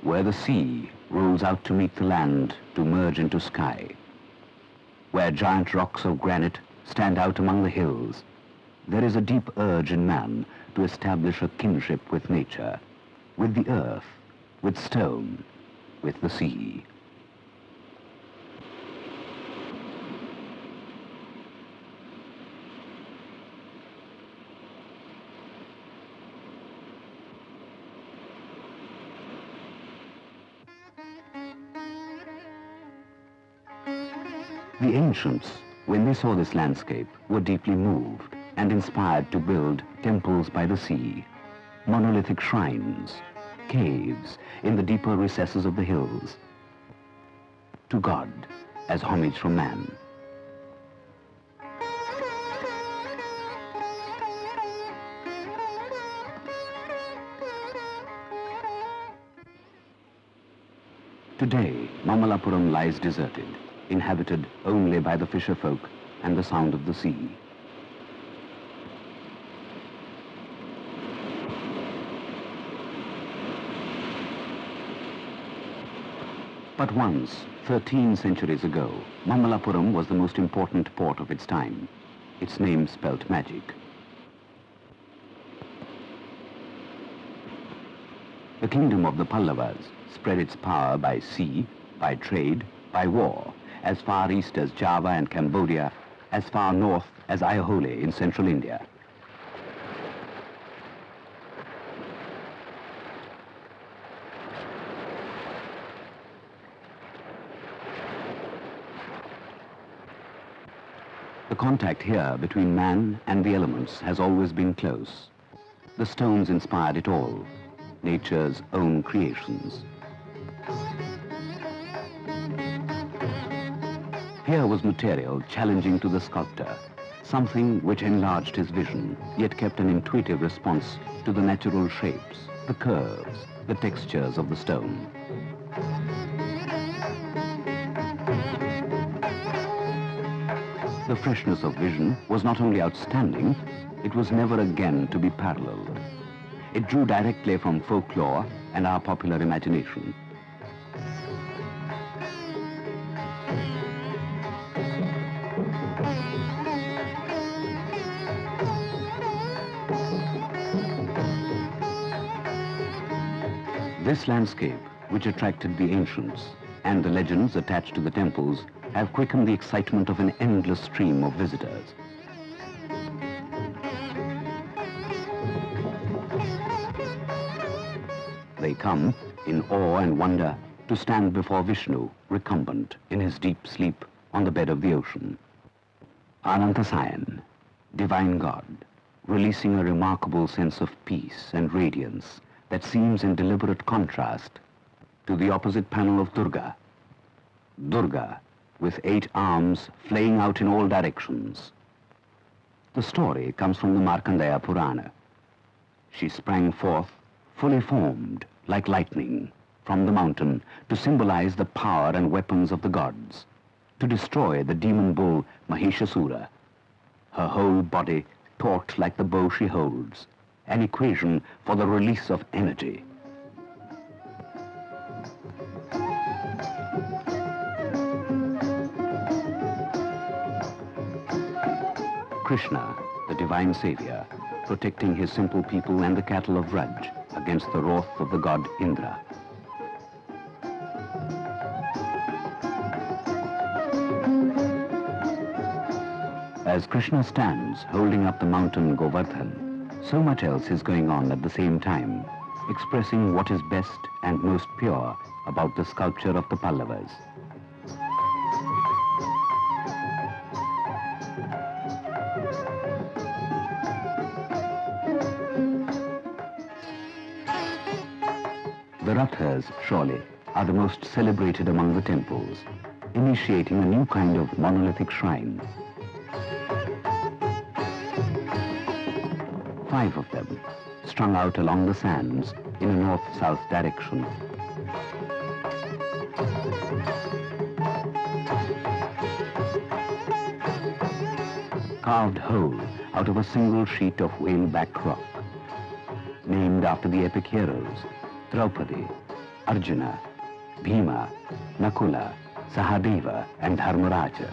where the sea rolls out to meet the land to merge into sky, where giant rocks of granite stand out among the hills, there is a deep urge in man to establish a kinship with nature, with the earth, with stone, with the sea. The ancients, when they saw this landscape, were deeply moved and inspired to build temples by the sea, monolithic shrines, caves in the deeper recesses of the hills, to God as homage from man. Today, Mamallapuram lies deserted, inhabited only by the fisher folk and the sound of the sea. But once, 13 centuries ago, Mamallapuram was the most important port of its time. Its name spelt magic. The kingdom of the Pallavas spread its power by sea, by trade, by war, as far east as Java and Cambodia, as far north as Ayahole in central India. The contact here between man and the elements has always been close. The stones inspired it all, nature's own creations. Here was material challenging to the sculptor, something which enlarged his vision, yet kept an intuitive response to the natural shapes, the curves, the textures of the stone. The freshness of vision was not only outstanding, it was never again to be paralleled. It drew directly from folklore and our popular imagination. This landscape, which attracted the ancients, and the legends attached to the temples, have quickened the excitement of an endless stream of visitors. They come, in awe and wonder, to stand before Vishnu, recumbent in his deep sleep on the bed of the ocean. Anantasayan, divine God, releasing a remarkable sense of peace and radiance that seems in deliberate contrast to the opposite panel of Durga. Durga, with 8 arms flaying out in all directions. The story comes from the Markandeya Purana. She sprang forth, fully formed, like lightning, from the mountain to symbolize the power and weapons of the gods, to destroy the demon bull Mahishasura. Her whole body torqued like the bow she holds, an equation for the release of energy. Krishna, the divine savior, protecting his simple people and the cattle of Raj against the wrath of the god Indra. As Krishna stands holding up the mountain Govardhan, so much else is going on at the same time, expressing what is best and most pure about the sculpture of the Pallavas. The Rathas, surely, are the most celebrated among the temples, initiating a new kind of monolithic shrine. 5 of them, strung out along the sands in a north-south direction. Carved whole out of a single sheet of whale-back rock, named after the epic heroes, Draupadi, Arjuna, Bhima, Nakula, Sahadeva and Dharmaraja.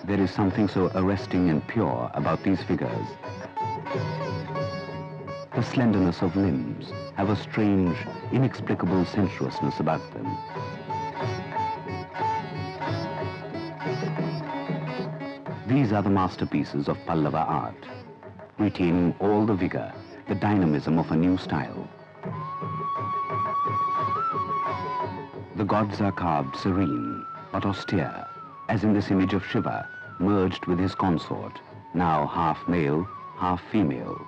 There is something so arresting and pure about these figures. The slenderness of limbs have a strange, inexplicable sensuousness about them. These are the masterpieces of Pallava art, retaining all the vigor, the dynamism of a new style. The gods are carved serene, but austere, as in this image of Shiva, merged with his consort, now half male, half female,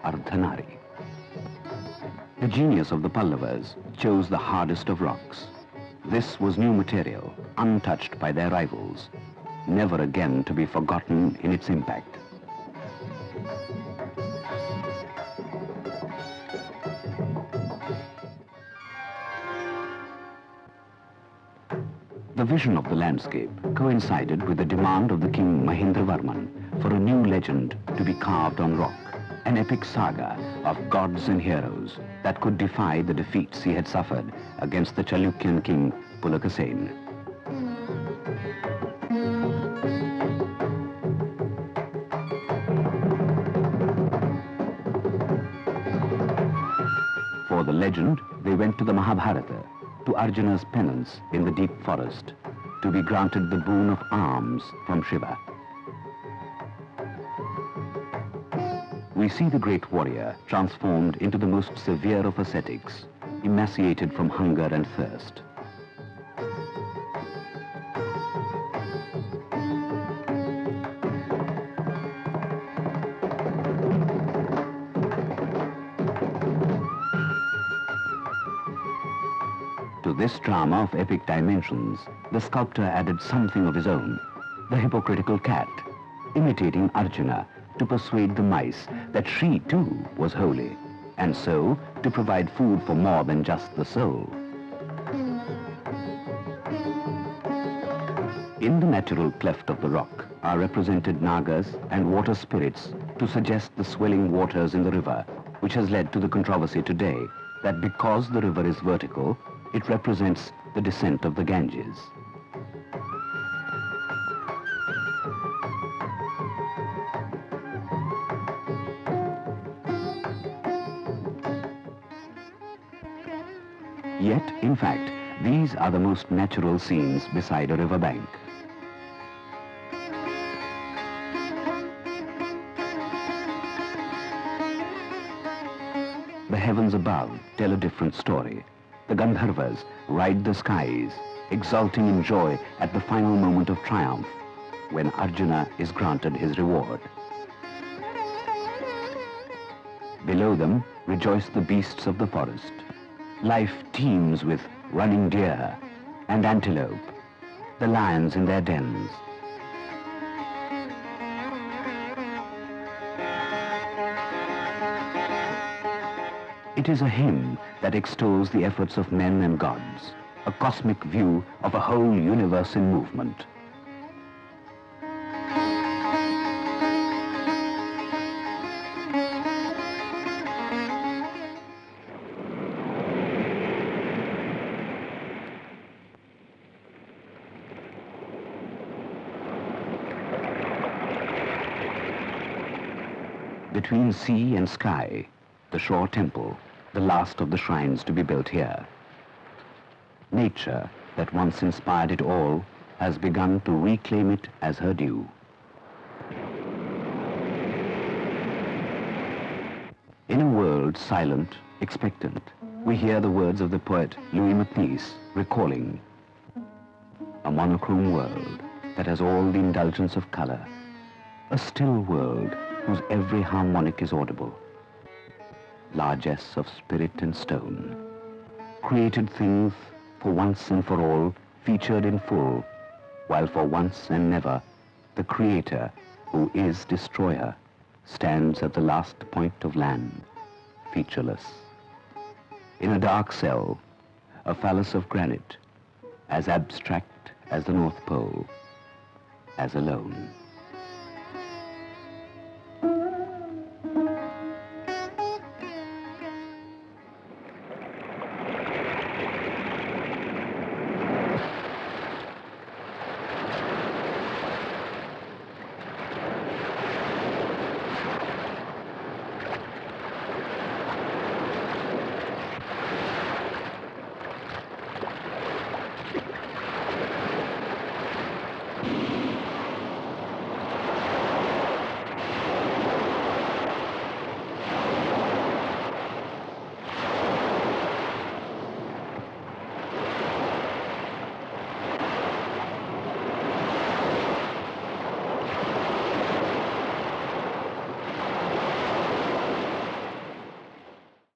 Ardhanari. The genius of the Pallavas chose the hardest of rocks. This was new material, untouched by their rivals, never again to be forgotten in its impact. The vision of the landscape coincided with the demand of the king Mahendravarman for a new legend to be carved on rock, an epic saga of gods and heroes that could defy the defeats he had suffered against the Chalukyan king Pulakasen. For the legend, they went to the Mahabharata, to Arjuna's penance in the deep forest, to be granted the boon of arms from Shiva. We see the great warrior transformed into the most severe of ascetics, emaciated from hunger and thirst. To this drama of epic dimensions, the sculptor added something of his own, the hypocritical cat, imitating Arjuna to persuade the mice that she too was holy, and so to provide food for more than just the soul. In the natural cleft of the rock are represented Nagas and water spirits to suggest the swelling waters in the river, which has led to the controversy today that because the river is vertical, it represents the descent of the Ganges. Yet, in fact, these are the most natural scenes beside a riverbank. The heavens above tell a different story. The Gandharvas ride the skies, exulting in joy at the final moment of triumph, when Arjuna is granted his reward. Below them rejoice the beasts of the forest. Life teems with running deer and antelope, the lions in their dens. It is a hymn that extols the efforts of men and gods, a cosmic view of a whole universe in movement. Between sea and sky, the shore temple, the last of the shrines to be built here. Nature, that once inspired it all, has begun to reclaim it as her due. In a world silent, expectant, we hear the words of the poet Louis Matisse recalling a monochrome world that has all the indulgence of color, a still world whose every harmonic is audible, largesse of spirit and stone, created things for once and for all featured in full, while for once and never the Creator, who is destroyer, stands at the last point of land, featureless. In a dark cell, a phallus of granite, as abstract as the North Pole, as alone.